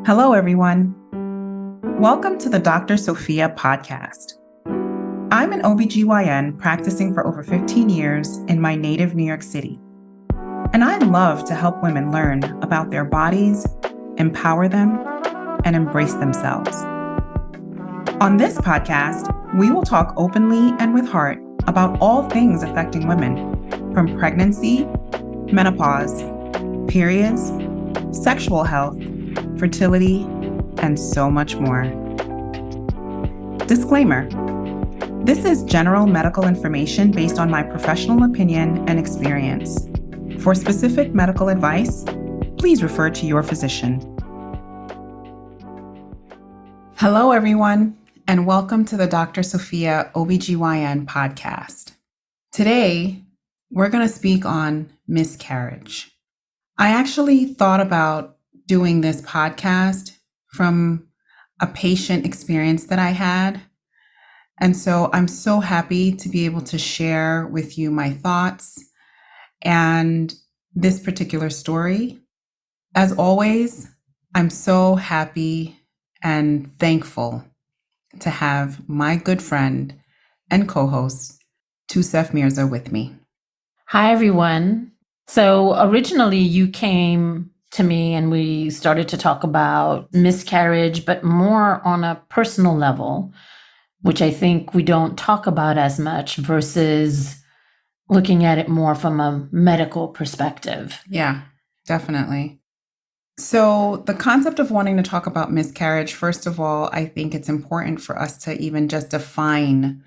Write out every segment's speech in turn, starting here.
Hello, everyone. Welcome to the Dr. Sophia Podcast. I'm an ObGyn practicing for over 15 years in my native New York City. And I love to help women learn about their bodies, empower them, and embrace themselves. On this podcast, we will talk openly and with heart about all things affecting women, from pregnancy, menopause, periods, sexual health, fertility, and so much more. Disclaimer: this is general medical information based on my professional opinion and experience. For specific medical advice, please refer to your physician. Hello, everyone, and welcome to the Dr. Sophia ObGyn Podcast. Today, we're going to speak on miscarriage. I actually thought about doing this podcast from a patient experience that I had. And so I'm so happy to be able to share with you my thoughts and this particular story. As always, I'm so happy and thankful to have my good friend and co-host, Sophia Mirza, with me. Hi, everyone. So originally you came to me and we started to talk about miscarriage, but more on a personal level, which I think we don't talk about as much versus looking at it more from a medical perspective. Yeah, definitely. So the concept of wanting to talk about miscarriage, first of all, I think it's important for us to even just define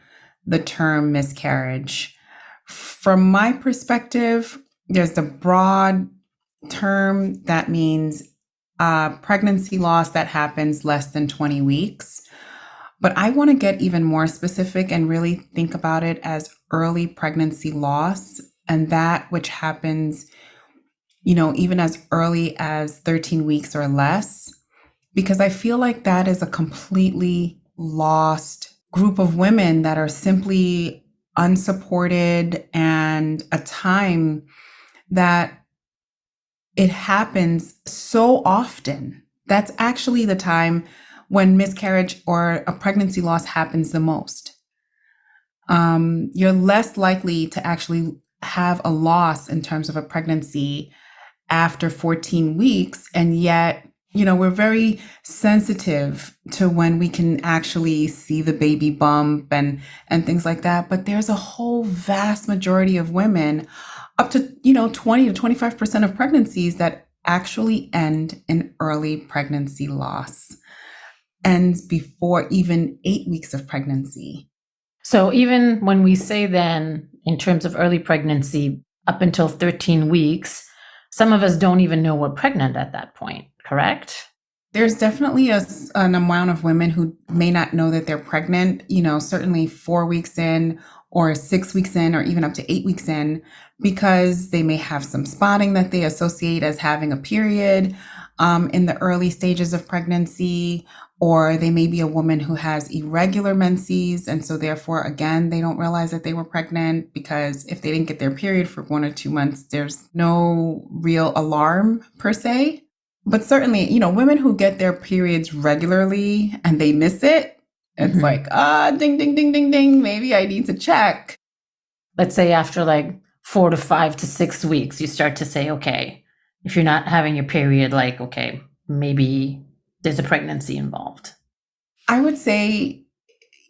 the term miscarriage. From my perspective, there's the broad term that means pregnancy loss that happens less than 20 weeks. But I want to get even more specific and really think about it as early pregnancy loss, and that which happens, even as early as 13 weeks or less, because I feel like that is a completely lost group of women that are simply unsupported, and a time that it happens so often. That's actually the time when miscarriage or a pregnancy loss happens the most. You're less likely to actually have a loss in terms of a pregnancy after 14 weeks. And yet, we're very sensitive to when we can actually see the baby bump and things like that. But there's a whole vast majority of women, up to 20 to 25% of pregnancies, that actually end in early pregnancy loss, ends before even 8 weeks of pregnancy. So even when we say then, in terms of early pregnancy, up until 13 weeks, some of us don't even know we're pregnant at that point, correct? There's definitely an amount of women who may not know that they're pregnant, certainly 4 weeks in or 6 weeks in or even up to 8 weeks in, because they may have some spotting that they associate as having a period in the early stages of pregnancy, or they may be a woman who has irregular menses. And so therefore, again, they don't realize that they were pregnant, because if they didn't get their period for 1 or 2 months, there's no real alarm per se. But certainly, women who get their periods regularly and they miss it, it's like, ding, ding, ding, ding, ding, maybe I need to check. Let's say after like 4 to 5 to 6 weeks, you start to say, okay, if you're not having your period, like, okay, maybe there's a pregnancy involved. I would say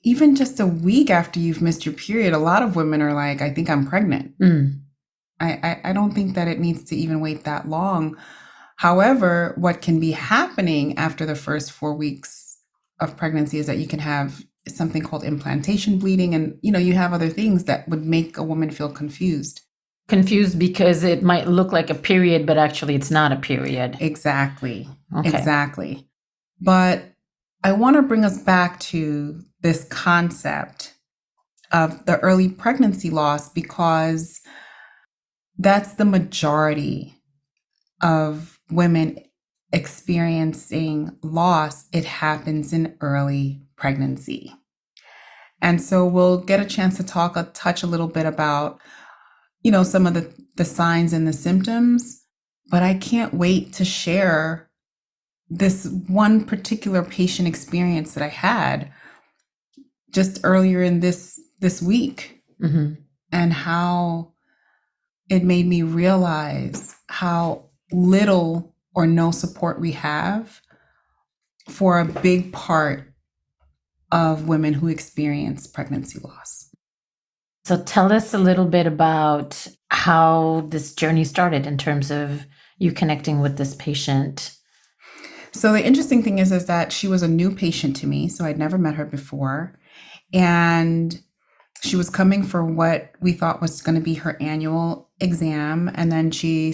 even just a week after you've missed your period, a lot of women are like, I think I'm pregnant. I don't think that it needs to even wait that long. However, what can be happening after the first 4 weeks of pregnancy is that you can have something called implantation bleeding. And, you have other things that would make a woman feel confused. Confused because it might look like a period, but actually it's not a period. Exactly. Okay. Exactly. But I want to bring us back to this concept of the early pregnancy loss, because that's the majority of women experiencing loss. It happens in early pregnancy. And so we'll get a chance to touch a little bit about, some of the signs and the symptoms, but I can't wait to share this one particular patient experience that I had just earlier in this week, Mm-hmm. and how it made me realize how little or no support we have for a big part of women who experience pregnancy loss. So tell us a little bit about how this journey started in terms of you connecting with this patient. So the interesting thing is that she was a new patient to me, so I'd never met her before. And she was coming for what we thought was going to be her annual exam. And then she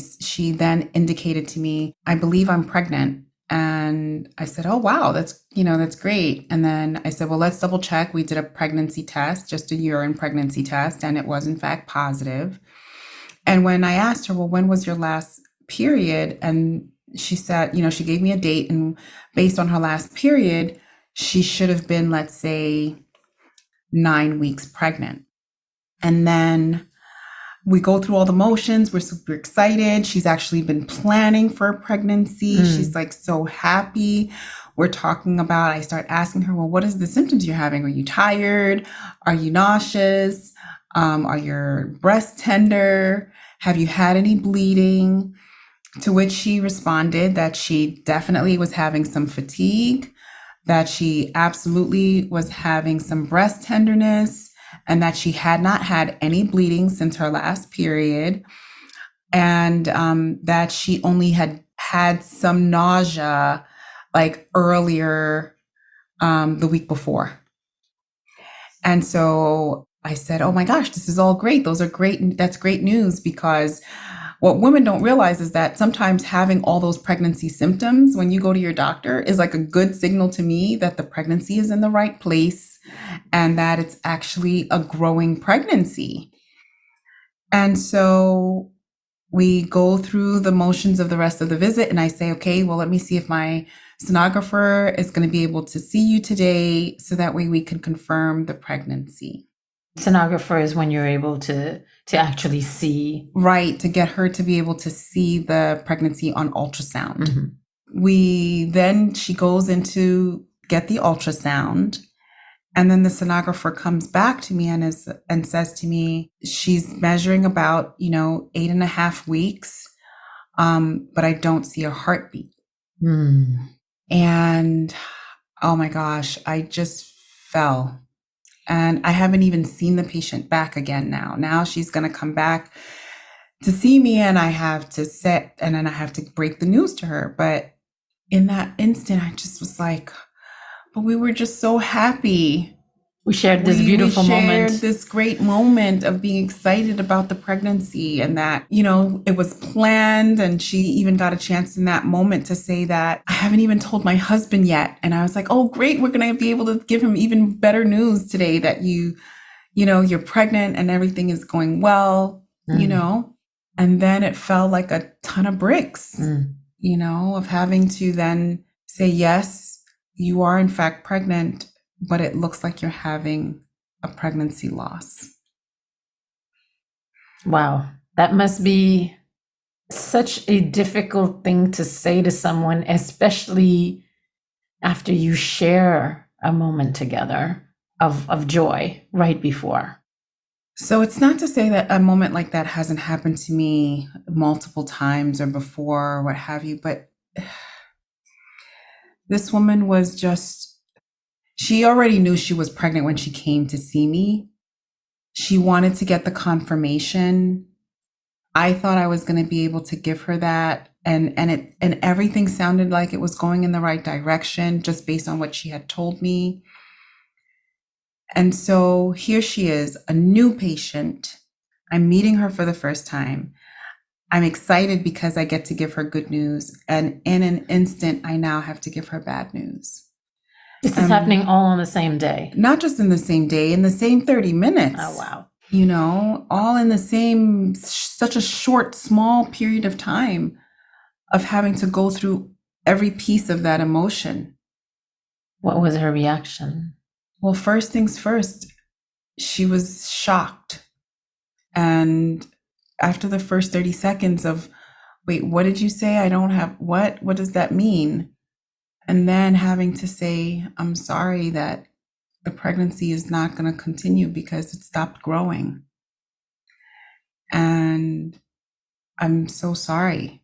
then indicated to me, I believe I'm pregnant. And I said, oh, wow, that's great. And then I said, well, let's double check. We did a pregnancy test, just a urine pregnancy test, and it was in fact positive. And when I asked her, well, when was your last period? And she said, she gave me a date, and based on her last period, she should have been, let's say, 9 weeks pregnant. And then we go through all the motions. We're super excited. She's actually been planning for a pregnancy. She's like so happy. We're talking about, I start asking her, well, what is the symptoms you're having? Are you tired? Are you nauseous? Are your breasts tender? Have you had any bleeding? To which she responded that she definitely was having some fatigue, that she absolutely was having some breast tenderness, and that she had not had any bleeding since her last period, and that she only had some nausea like earlier the week before. And so I said, oh my gosh, this is all great. Those are great. That's great news, because what women don't realize is that sometimes having all those pregnancy symptoms when you go to your doctor is like a good signal to me that the pregnancy is in the right place and that it's actually a growing pregnancy. And so we go through the motions of the rest of the visit, and I say, okay, well, let me see if my sonographer is going to be able to see you today, so that way we can confirm the pregnancy. Sonographer is when you're able to actually see. Right, to get her to be able to see the pregnancy on ultrasound. She goes in to get the ultrasound, and then the sonographer comes back to me and says to me, she's measuring about, 8.5 weeks, but I don't see a heartbeat. And oh my gosh, I just fell. And I haven't even seen the patient back again now. Now she's going to come back to see me, and I have to sit, and then I have to break the news to her. But in that instant, I just was like, but we were just so happy. We shared this beautiful moment. We shared this great moment of being excited about the pregnancy, and that, it was planned. And she even got a chance in that moment to say that, I haven't even told my husband yet. And I was like, oh, great. We're going to be able to give him even better news today that you're pregnant and everything is going well, And then it felt like a ton of bricks, of having to then say, yes, you are in fact pregnant, but it looks like you're having a pregnancy loss. Wow. That must be such a difficult thing to say to someone, especially after you share a moment together of joy right before. So it's not to say that a moment like that hasn't happened to me multiple times or before or what have you, but this woman was she already knew she was pregnant when she came to see me. She wanted to get the confirmation. I thought I was going to be able to give her that. And everything sounded like it was going in the right direction just based on what she had told me. And so here she is, a new patient. I'm meeting her for the first time. I'm excited because I get to give her good news. And in an instant, I now have to give her bad news. This is happening all on the same day. Not just in the same day, in the same 30 minutes. Oh, wow. All in the same, such a short, small period of time of having to go through every piece of that emotion. What was her reaction? Well, first things first, she was shocked. And after the first 30 seconds of, wait, what did you say? I don't have what? What does that mean? And then having to say, I'm sorry that the pregnancy is not going to continue because it stopped growing. And I'm so sorry.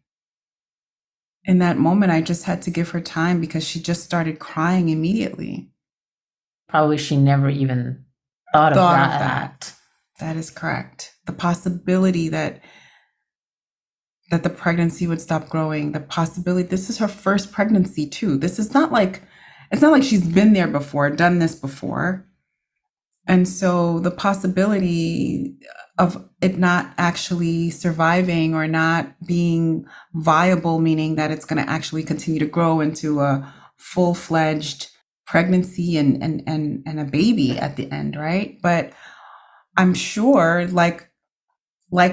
In that moment, I just had to give her time because she just started crying immediately. Probably she never even thought of that. That is correct. The possibility that the pregnancy would stop growing, the possibility, this is her first pregnancy too. This is not like, it's not like she's been there before, done this before. And so the possibility of it not actually surviving or not being viable, meaning that it's going to actually continue to grow into a full-fledged pregnancy and a baby at the end, right? But I'm sure, like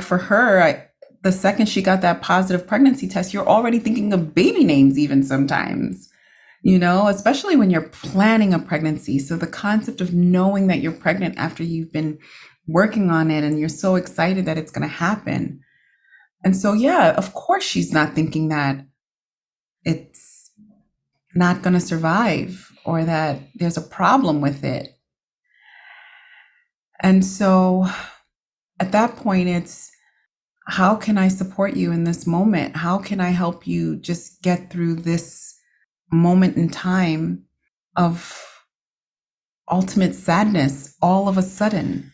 for her, the second she got that positive pregnancy test, you're already thinking of baby names even sometimes, especially when you're planning a pregnancy. So the concept of knowing that you're pregnant after you've been working on it and you're so excited that it's going to happen. And so, yeah, of course, she's not thinking that it's not going to survive or that there's a problem with it. And so at that point, it's, how can I support you in this moment? How can I help you just get through this moment in time of ultimate sadness all of a sudden?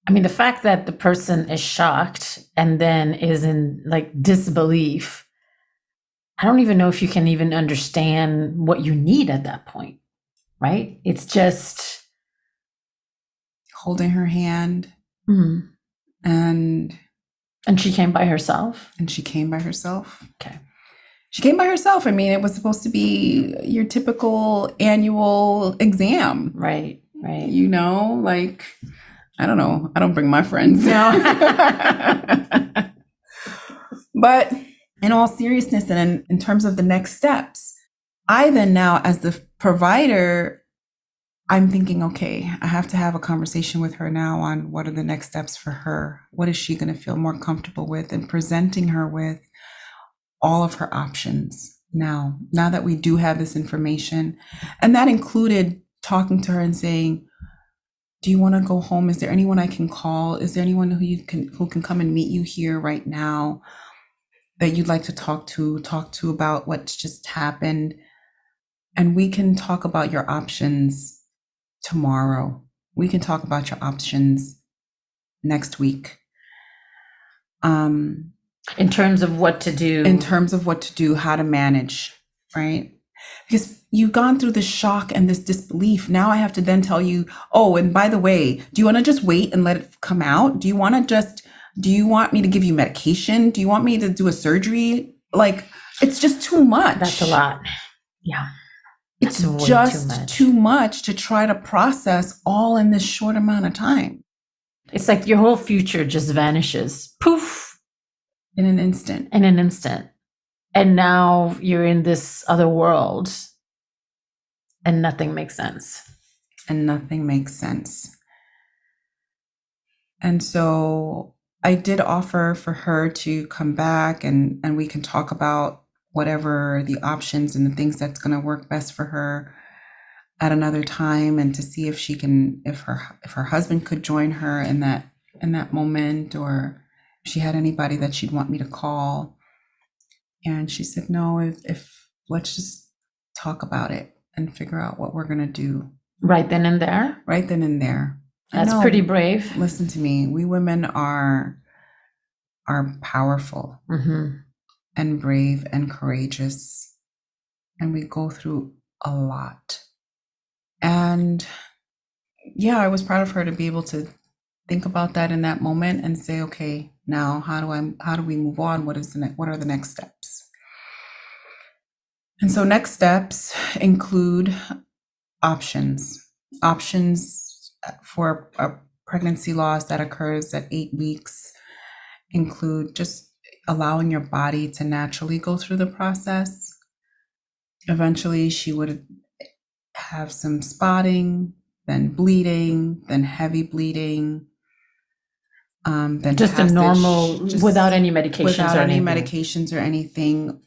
I mean, the fact that the person is shocked and then is in like disbelief, I don't even know if you can even understand what you need at that point, right? It's just holding her hand. Mm-hmm. And she came by herself? And she came by herself. Okay. She came by herself. I mean, it was supposed to be your typical annual exam. Right. Like, I don't know. I don't bring my friends. No. But in all seriousness, and in terms of the next steps, I then now, as the provider, I'm thinking, okay, I have to have a conversation with her now on what are the next steps for her. What is she going to feel more comfortable with, and presenting her with all of her options now that we do have this information. And that included talking to her and saying, do you want to go home? Is there anyone I can call? Is there anyone who can come and meet you here right now that you'd like to talk to about what's just happened? And we can talk about your options tomorrow. We can talk about your options next week. In terms of what to do. How to manage, right? Because you've gone through this shock and this disbelief. Now I have to then tell you, oh, and by the way, do you want to just wait and let it come out? Do you want me to give you medication? Do you want me to do a surgery? Like, it's just too much. That's a lot. Yeah. It's just too much to try to process all in this short amount of time. It's like your whole future just vanishes. Poof. In an instant. And now you're in this other world and nothing makes sense. And so I did offer for her to come back and we can talk about whatever the options and the things that's going to work best for her at another time, and to see if her husband could join her in that moment, or if she had anybody that she'd want me to call. And she said, no, if let's just talk about it and figure out what we're going to do. Right then and there. That's pretty brave. Listen to me. We women are powerful. Mm-hmm. And brave and courageous. And we go through a lot. And yeah, I was proud of her to be able to think about that in that moment and say, okay, now how do we move on? What are the next steps? And so next steps include options for a pregnancy loss that occurs at 8 weeks include just allowing your body to naturally go through the process. Eventually, she would have some spotting, then bleeding, then heavy bleeding. Then just passage, a normal, without any medications or anything.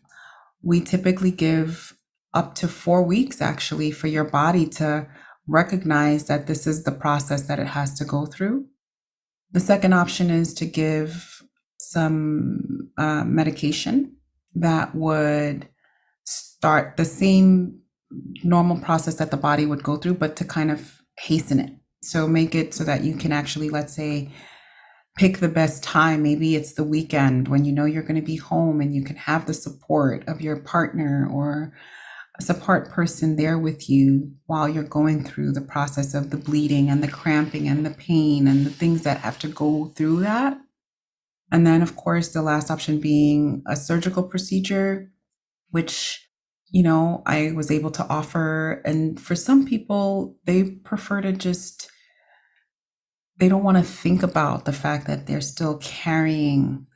We typically give up to 4 weeks actually for your body to recognize that this is the process that it has to go through. The second option is to give some medication that would start the same normal process that the body would go through, but to kind of hasten it. So make it so that you can actually, let's say, pick the best time. Maybe it's the weekend when you know you're going to be home and you can have the support of your partner or a support person there with you while you're going through the process of the bleeding and the cramping and the pain and the things that have to go through that. And then, of course, the last option being a surgical procedure, which, I was able to offer. And for some people, they prefer to they don't want to think about the fact that they're still carrying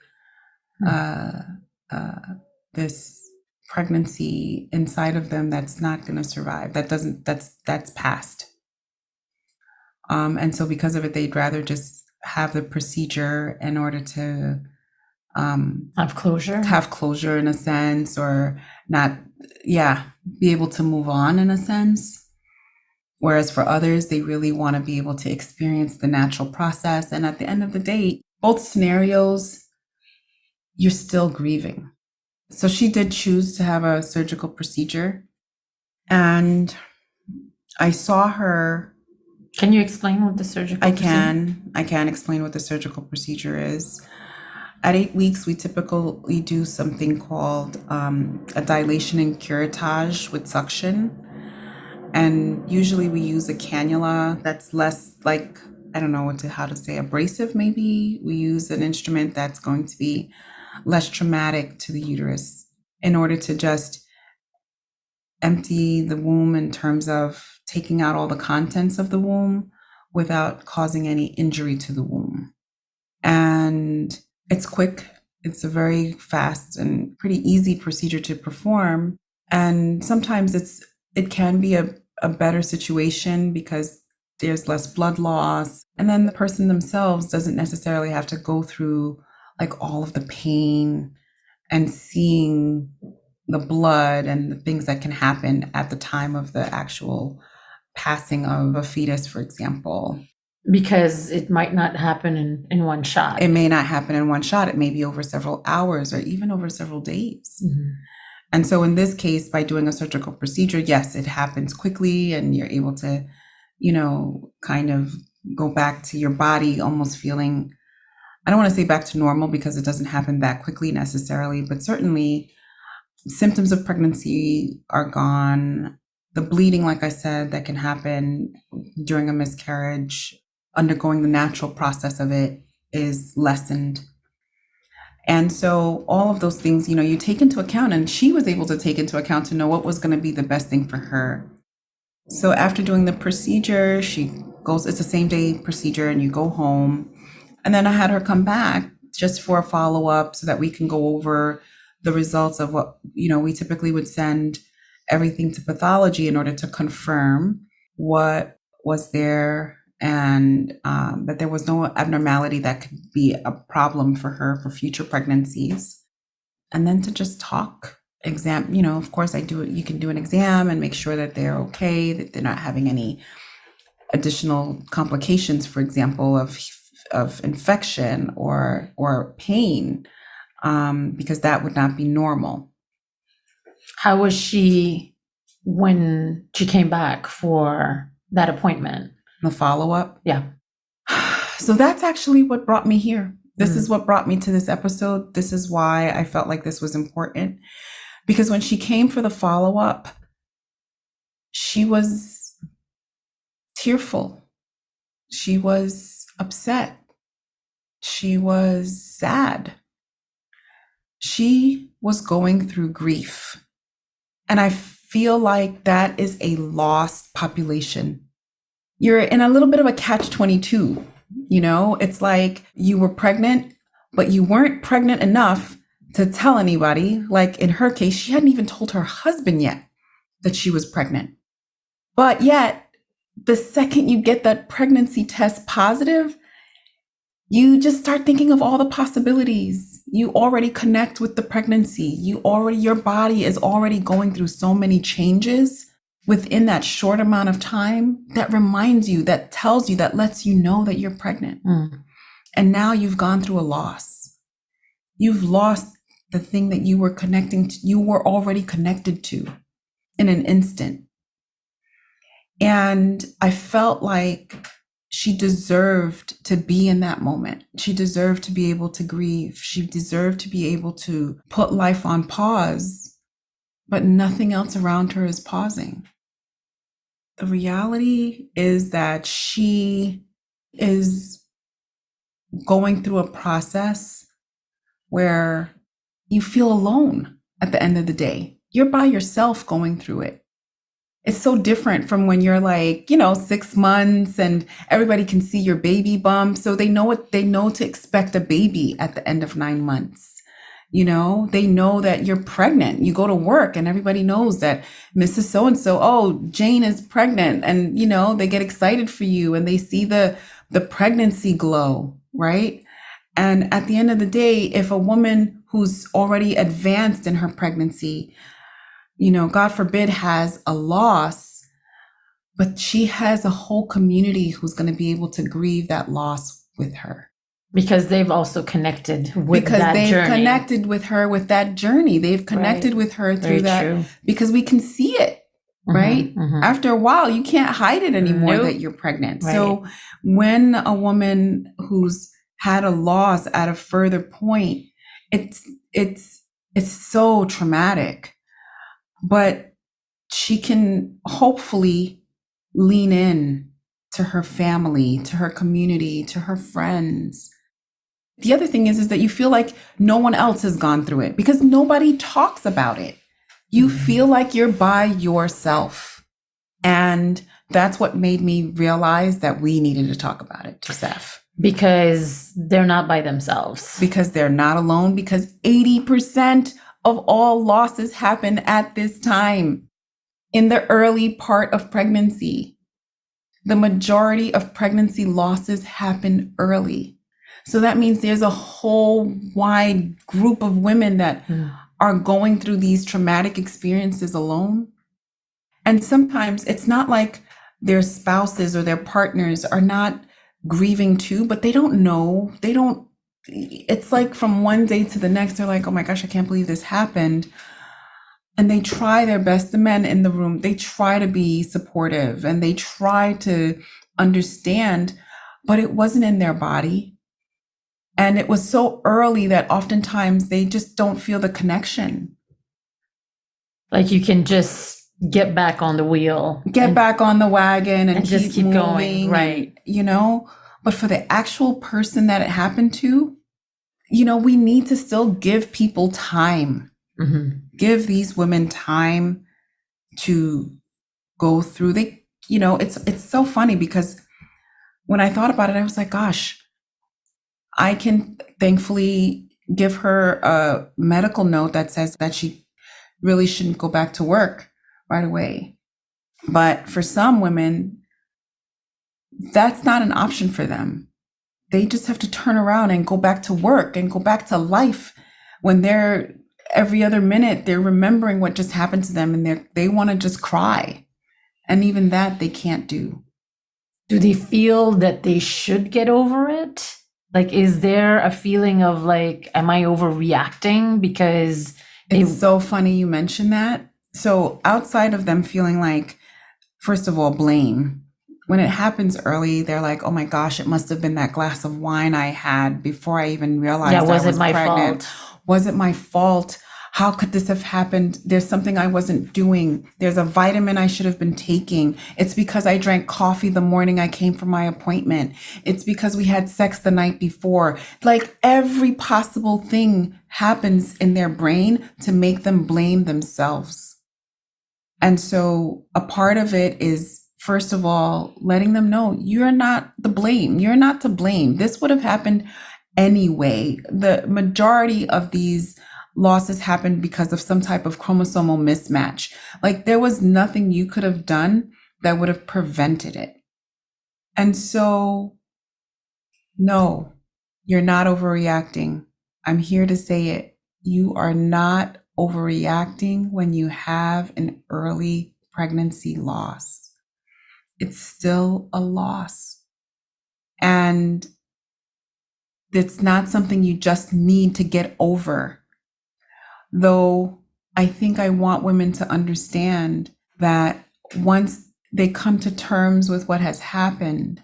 this pregnancy inside of them that's not going to survive. That's past. And so because of it, they'd rather just have the procedure in order to have closure in a sense, or not, be able to move on in a sense. Whereas for others, they really want to be able to experience the natural process. And at the end of the day, both scenarios, you're still grieving. So she did choose to have a surgical procedure. And I saw her. Can you explain what the surgical procedure? I can explain what the surgical procedure is. At 8 weeks, we typically do something called a dilation and curettage with suction. And usually we use a cannula that's less like, I don't know how to say, abrasive maybe. We use an instrument that's going to be less traumatic to the uterus in order to just empty the womb in terms of taking out all the contents of the womb without causing any injury to the womb. And it's quick. It's a very fast and pretty easy procedure to perform. And sometimes it can be a better situation because there's less blood loss. And then the person themselves doesn't necessarily have to go through like all of the pain and seeing the blood and the things that can happen at the time of the actual passing of a fetus, for example. Because it might not happen in one shot. It may not happen in one shot. It may be over several hours or even over several days. Mm-hmm. And so in this case, by doing a surgical procedure, yes, it happens quickly and you're able to, kind of go back to your body almost feeling, I don't want to say back to normal because it doesn't happen that quickly necessarily, but certainly symptoms of pregnancy are gone. The bleeding, like I said, that can happen during a miscarriage, undergoing the natural process of it is lessened. And so all of those things, you take into account, and she was able to take into account to know what was going to be the best thing for her. So after doing the procedure, it's the same day procedure and you go home. And then I had her come back just for a follow-up so that we can go over the results of what, we typically would send everything to pathology in order to confirm what was there and that there was no abnormality that could be a problem for her for future pregnancies. And then to just talk, of course you can do an exam and make sure that they're okay, that they're not having any additional complications, for example, of infection or pain, because that would not be normal. How was she when she came back for that appointment? The follow-up? Yeah. So that's actually what brought me here. This is what brought me to this episode. This is why I felt like this was important. Because when she came for the follow-up, she was tearful. She was upset. She was sad. She was going through grief. And I feel like that is a lost population. You're in a little bit of a catch-22. It's like you were pregnant, but you weren't pregnant enough to tell anybody. Like in her case, she hadn't even told her husband yet that she was pregnant. But yet, the second you get that pregnancy test positive, you just start thinking of all the possibilities. You already connect with the pregnancy. Your body is already going through so many changes within that short amount of time that reminds you, that tells you, that lets you know that you're pregnant. And now you've gone through a loss. You've lost the thing that you were you were already connected to in an instant. And I felt like she deserved to be in that moment. She deserved to be able to grieve. She deserved to be able to put life on pause, but nothing else around her is pausing. The reality is that she is going through a process where you feel alone at the end of the day. You're by yourself going through it. It's so different from when you're like, 6 months and everybody can see your baby bump. So they know to expect a baby at the end of 9 months. They know that you're pregnant. You go to work and everybody knows that Mrs. So-and-so, oh, Jane is pregnant. And, they get excited for you and they see the pregnancy glow, right? And at the end of the day, if a woman who's already advanced in her pregnancy, God forbid, has a loss, but she has a whole community who's going to be able to grieve that loss with her. Because they've also connected with that journey. Because they've connected with her with that journey. They've connected with her through that. Because we can see it, right? After a while, you can't hide it anymore that you're pregnant. Right. So when a woman who's had a loss at a further point, it's so traumatic. But she can hopefully lean in to her family, to her community, to her friends. The other thing is that you feel like no one else has gone through it because nobody talks about it. You feel like you're by yourself. And that's what made me realize that we needed to talk about it, Joseph. Because they're not by themselves. Because they're not alone. Because 80% of all losses happen at this time, in the early part of pregnancy. The majority of pregnancy losses happen early. So that means there's a whole wide group of women that are going through these traumatic experiences alone. And sometimes it's not like their spouses or their partners are not grieving too, but they don't know. It's like from one day to the next, they're like, oh my gosh, I can't believe this happened. And they try their best. The men in the room, they try to be supportive and they try to understand, but it wasn't in their body. And it was so early that oftentimes they just don't feel the connection. Like you can just get back on the wheel. Get back on the wagon and just keep going, right? But for the actual person that it happened to, we need to still give people time. Give these women time to go through. It's so funny because when I thought about it, I was like, gosh, I can thankfully give her a medical note that says that she really shouldn't go back to work right away. But for some women, that's not an option for them. They just have to turn around and go back to work and go back to life when they're every other minute, they're remembering what just happened to them and they want to just cry. And even that they can't do. Do they feel that they should get over it? Like, is there a feeling of like, am I overreacting? Because it's so funny you mentioned that. So outside of them feeling like, first of all, blame. When it happens early, they're like, oh my gosh, it must have been that glass of wine I had before I even realized I was pregnant. Was it my fault? How could this have happened? There's something I wasn't doing. There's a vitamin I should have been taking. It's because I drank coffee the morning I came for my appointment. It's because we had sex the night before. Like every possible thing happens in their brain to make them blame themselves. And so a part of it is, first of all, letting them know you're not the blame. You're not to blame. This would have happened anyway. The majority of these losses happened because of some type of chromosomal mismatch. Like there was nothing you could have done that would have prevented it. And so, no, You're not overreacting. I'm here to say it. You are not overreacting when you have an early pregnancy loss. It's still a loss. And it's not something you just need to get over. Though I think I want women to understand that once they come to terms with what has happened,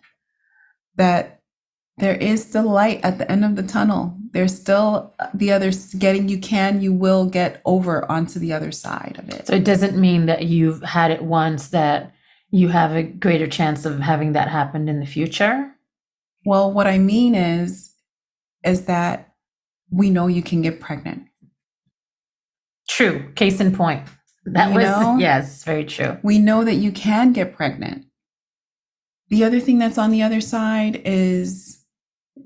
that there is still light at the end of the tunnel. There's still the other you will get over onto the other side of it. So it doesn't mean that you've had it once that you have a greater chance of having that happen in the future? Well, what I mean is that we know you can get pregnant. True. Case in point. Yes, very true. We know that you can get pregnant. The other thing that's on the other side is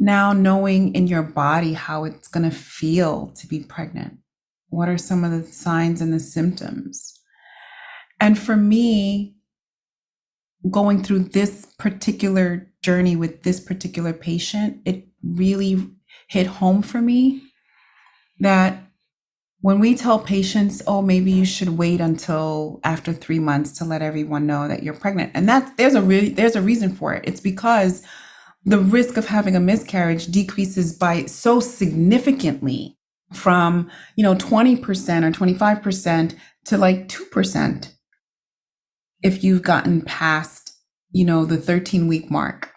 now knowing in your body how it's going to feel to be pregnant. What are some of the signs and the symptoms? And for me, going through this particular journey with this particular patient, it really hit home for me that when we tell patients, oh, maybe you should wait until after 3 months to let everyone know that you're pregnant. And there's a reason for it. It's because the risk of having a miscarriage decreases by so significantly from, 20% or 25% to like 2% if you've gotten past, the 13-week mark.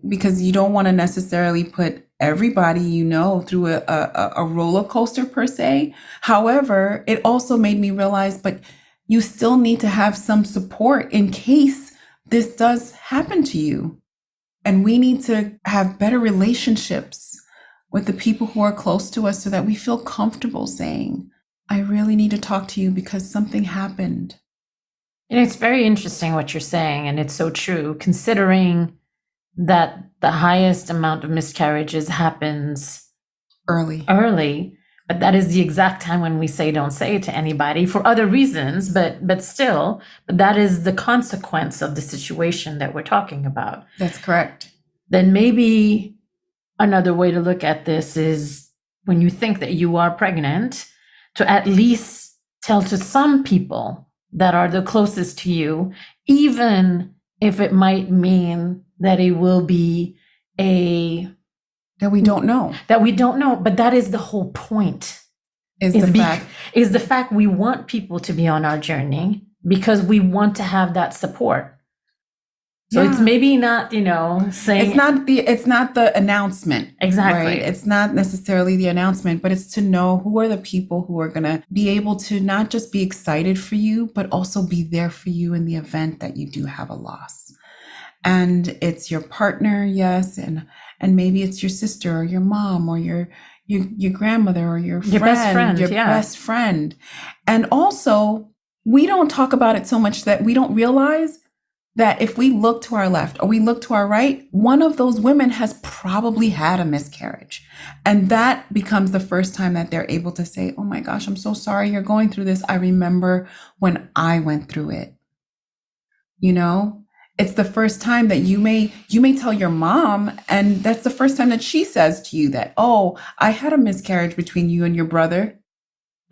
Because you don't want to necessarily put everybody through a roller coaster per se. However, it also made me realize, but you still need to have some support in case this does happen to you. And we need to have better relationships with the people who are close to us so that we feel comfortable saying, I really need to talk to you because something happened. And it's very interesting what you're saying, and it's so true, considering that the highest amount of miscarriages happens early, but that is the exact time when we say don't say it to anybody for other reasons, but still, that is the consequence of the situation that we're talking about. That's correct. Then maybe another way to look at this is when you think that you are pregnant, to at least tell to some people that are the closest to you, even if it might mean that it will be that we don't know. But that is the whole point. Is the fact we want people to be on our journey because we want to have that support. So it's maybe not, saying it's not the announcement. Exactly. Right? It's not necessarily the announcement, but it's to know who are the people who are going to be able to not just be excited for you, but also be there for you in the event that you do have a loss. And it's your partner, yes, and maybe it's your sister or your mom or your grandmother or your best friend. And also, we don't talk about it so much that we don't realize that if we look to our left or we look to our right, one of those women has probably had a miscarriage. And that becomes the first time that they're able to say, oh my gosh, I'm so sorry you're going through this. I remember when I went through it. It's the first time that you may tell your mom, and that's the first time that she says to you that, oh, I had a miscarriage between you and your brother.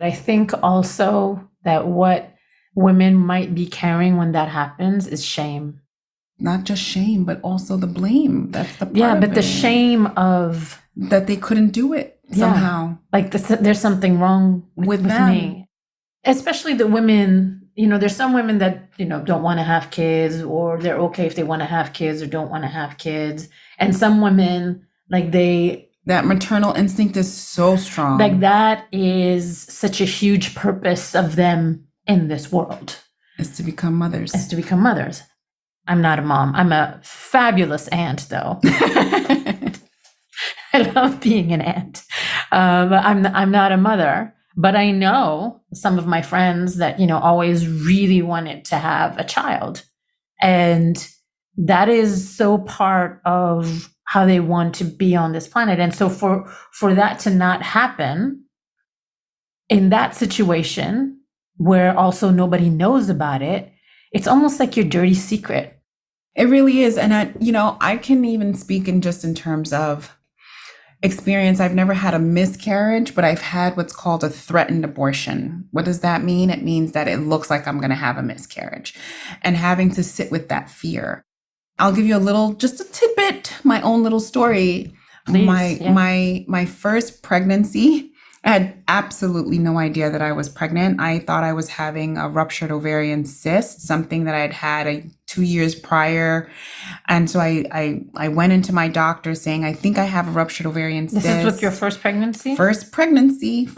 I think also that what women might be carrying when that happens is shame. Not just shame, but also the blame. That's the part of it. The shame of that they couldn't do it somehow. Like there's something wrong with me. Especially the women. There's some women that, don't want to have kids, or they're okay if they want to have kids or don't want to have kids. And some women, that maternal instinct is so strong. Like that is such a huge purpose of them in this world. Is to become mothers. I'm not a mom. I'm a fabulous aunt, though. I love being an aunt. But I'm not a mother. But I know some of my friends that, always really wanted to have a child. And that is so part of how they want to be on this planet. And so for that to not happen in that situation where also nobody knows about it, it's almost like your dirty secret. It really is. And I can even speak in terms of, experience. I've never had a miscarriage, but I've had what's called a threatened abortion. What does that mean? It means that it looks like I'm going to have a miscarriage, and having to sit with that fear. I'll give you just a tidbit, my own little story. Please, My first pregnancy, I had absolutely no idea that I was pregnant. I thought I was having a ruptured ovarian cyst, something that I had had 2 years prior. And so I went into my doctor saying, I think I have a ruptured ovarian cyst. This is with your first pregnancy? First pregnancy.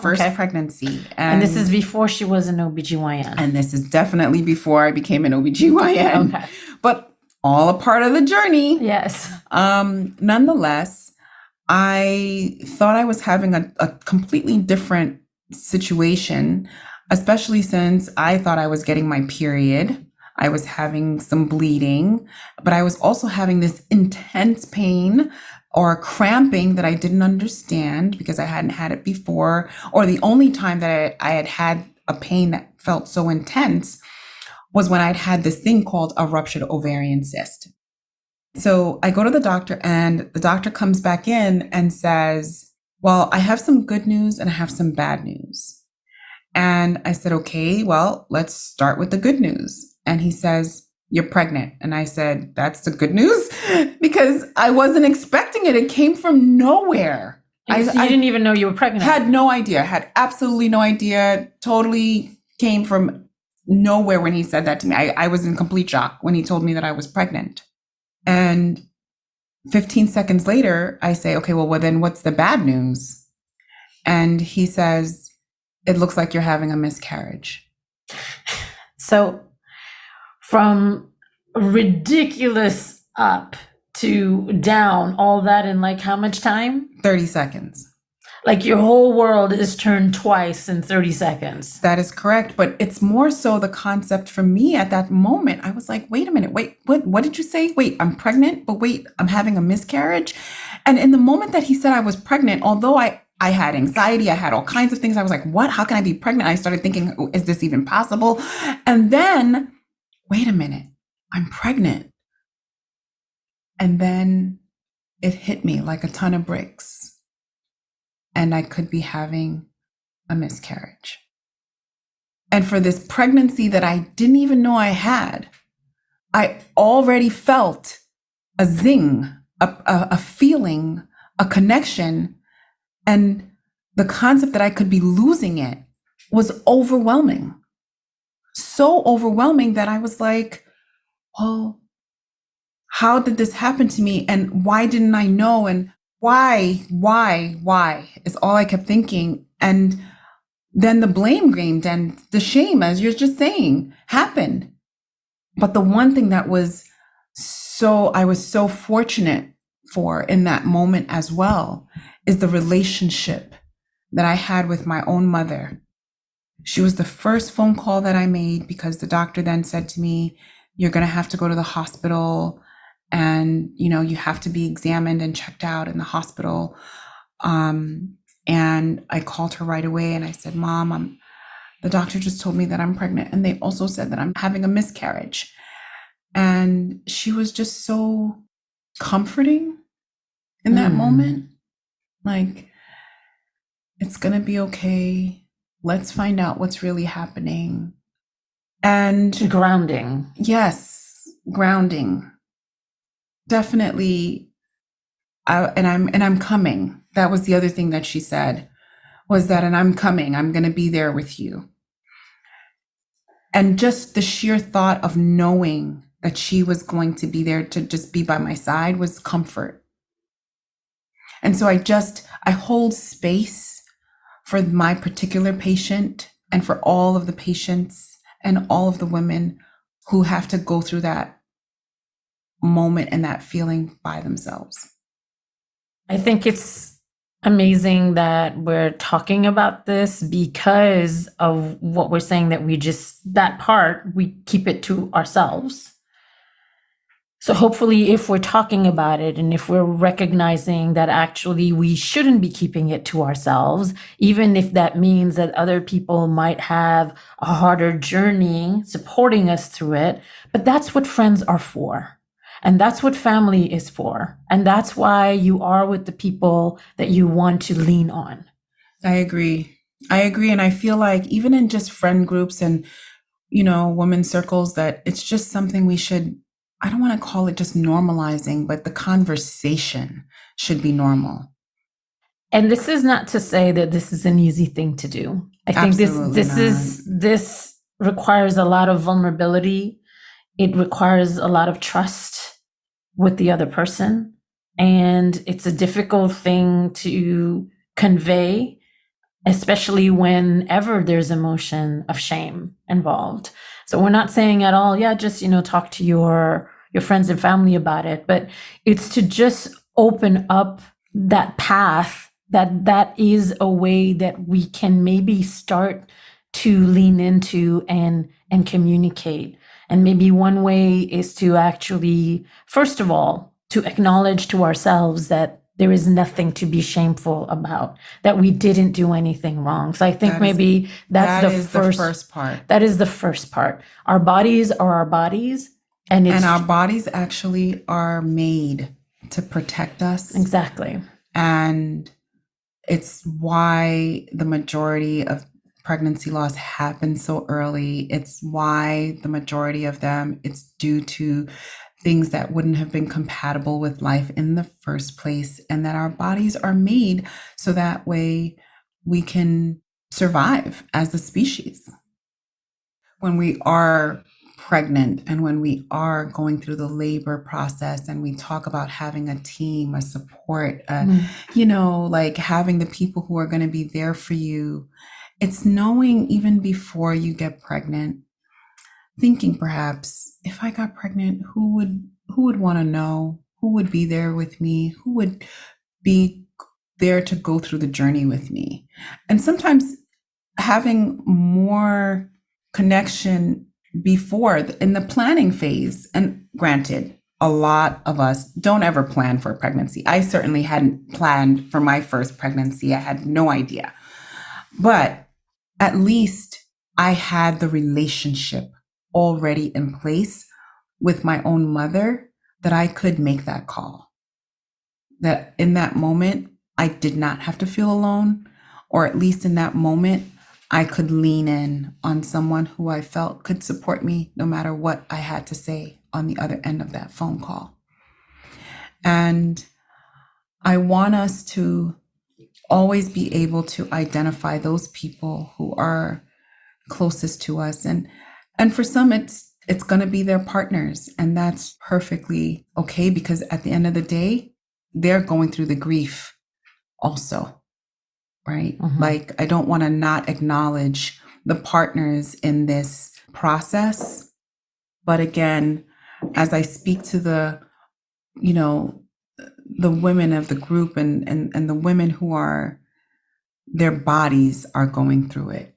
And this is before she was an OBGYN. And this is definitely before I became an OBGYN. Okay. But all a part of the journey. Yes. Nonetheless, I thought I was having a completely different situation, especially since I thought I was getting my period. I was having some bleeding, but I was also having this intense pain or cramping that I didn't understand because I hadn't had it before, or the only time that I had had a pain that felt so intense was when I'd had this thing called a ruptured ovarian cyst. So I go to the doctor, and the doctor comes back in and says, well, I have some good news and I have some bad news. And I said, okay, well, let's start with the good news. And he says, you're pregnant. And I said, that's the good news, because I wasn't expecting it. It came from nowhere. You didn't even know you were pregnant. Had no idea, had absolutely no idea, totally came from nowhere when he said that to me. I was in complete shock when he told me that I was pregnant. And 15 seconds later, I say, okay, well, then what's the bad news? And he says, it looks like you're having a miscarriage. So from ridiculous up to down, all that in like how much time? 30 seconds. Like your whole world is turned twice in 30 seconds. That is correct. But it's more so the concept for me at that moment. I was like, wait a minute, what did you say? Wait, I'm pregnant, but wait, I'm having a miscarriage. And in the moment that he said I was pregnant, although I had anxiety, I had all kinds of things. I was like, what? How can I be pregnant? I started thinking, oh, is this even possible? And then, wait a minute, I'm pregnant. And then it hit me like a ton of bricks. And I could be having a miscarriage. And for this pregnancy that I didn't even know I had, I already felt a zing, a feeling, a connection. And the concept that I could be losing it was overwhelming. So overwhelming that I was like, oh, how did this happen to me? And why didn't I know? And why is all I kept thinking. And then the blame game and the shame, as you're just saying, happened. But the one thing that I was so fortunate for in that moment as well is the relationship that I had with my own mother. She was the first phone call that I made, because the doctor then said to me, you're going to have to go to the hospital, and, you have to be examined and checked out in the hospital. And I called her right away and I said, Mom, the doctor just told me that I'm pregnant. And they also said that I'm having a miscarriage. And she was just so comforting in that moment. Like, it's going to be okay. Let's find out what's really happening. And grounding. Yes, grounding. Definitely. I'm coming. That was the other thing that she said, was that, and I'm coming, I'm going to be there with you. And just the sheer thought of knowing that she was going to be there to just be by my side was comfort. And so I hold space for my particular patient and for all of the patients and all of the women who have to go through that moment and that feeling by themselves. I think it's amazing that we're talking about this because of what we're saying, that that part, we keep it to ourselves. So hopefully if we're talking about it and if we're recognizing that actually we shouldn't be keeping it to ourselves, even if that means that other people might have a harder journey supporting us through it, but that's what friends are for. And that's what family is for. And that's why you are with the people that you want to lean on. I agree. And I feel like even in just friend groups and, women circles, that it's just something we should, I don't want to call it just normalizing, but the conversation should be normal. And this is not to say that this is an easy thing to do. I think this requires a lot of vulnerability. It requires a lot of trust with the other person. And it's a difficult thing to convey, especially whenever there's emotion of shame involved. So we're not saying at all, just, talk to your friends and family about it, but it's to just open up that path, that is a way that we can maybe start to lean into and communicate. And maybe one way is to actually, first of all, to acknowledge to ourselves that there is nothing to be shameful about, that we didn't do anything wrong. So I think that's the first part. That is the first part. Our bodies are our bodies. And our bodies actually are made to protect us. Exactly. And it's why the majority of pregnancy loss happens so early. It's why the majority of them, it's due to things that wouldn't have been compatible with life in the first place, and that our bodies are made so that way we can survive as a species. When we are pregnant and when we are going through the labor process and we talk about having a team, a support, like having the people who are going to be there for you, it's knowing even before you get pregnant, thinking perhaps, if I got pregnant, who would want to know, who would be there with me, who would be there to go through the journey with me. And sometimes having more connection before in the planning phase. And granted, a lot of us don't ever plan for a pregnancy. I certainly hadn't planned for my first pregnancy. I had no idea. But at least I had the relationship already in place with my own mother that I could make that call. That in that moment, I did not have to feel alone, or at least in that moment, I could lean in on someone who I felt could support me no matter what I had to say on the other end of that phone call. And I want us to always be able to identify those people who are closest to us. And for some, it's going to be their partners. And that's perfectly okay, because at the end of the day, they're going through the grief also. Right? Mm-hmm. Like, I don't want to not acknowledge the partners in this process. But again, as I speak to the women of the group and the women who are, their bodies are going through it.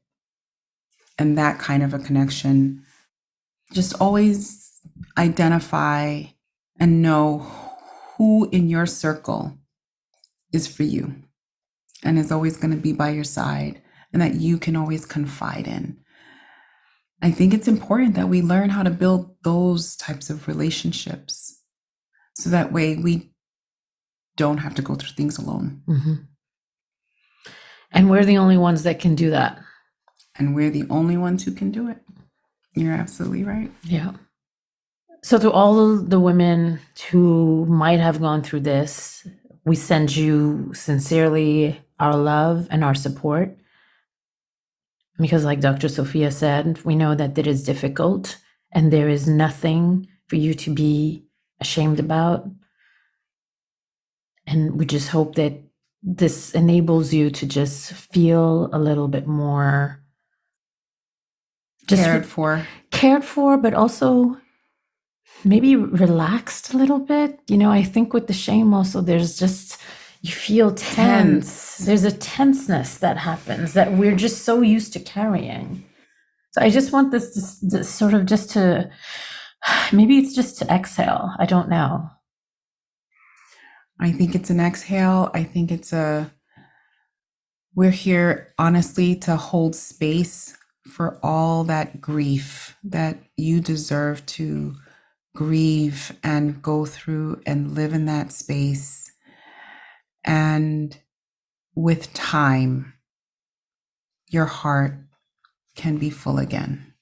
And that kind of a connection, just always identify and know who in your circle is for you and is always going to be by your side, and that you can always confide in. I think it's important that we learn how to build those types of relationships so that way we don't have to go through things alone. Mm-hmm. And we're the only ones that can do that. And we're the only ones who can do it. You're absolutely right. Yeah. So to all the women who might have gone through this, we send you sincerely our love and our support. Because like Dr. Sophia said, we know that it is difficult and there is nothing for you to be ashamed about. And we just hope that this enables you to just feel a little bit more cared for, but also maybe relaxed a little bit. I think with the shame also, there's just, you feel tense. There's a tenseness that happens that we're just so used to carrying. So I just want this sort of just to, maybe it's just to exhale. I don't know. I think it's an exhale. I think we're here honestly to hold space for all that grief that you deserve to grieve and go through and live in that space. And with time, your heart can be full again.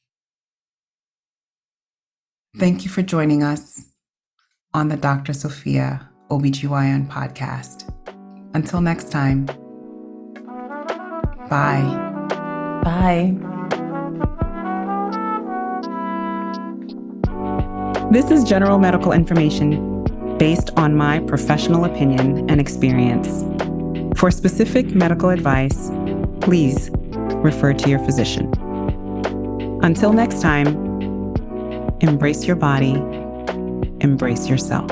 Thank you for joining us on the Dr. Sophia ObGyn Podcast. Until next time, bye. Bye. This is general medical information based on my professional opinion and experience. For specific medical advice, please refer to your physician. Until next time, embrace your body, embrace yourself.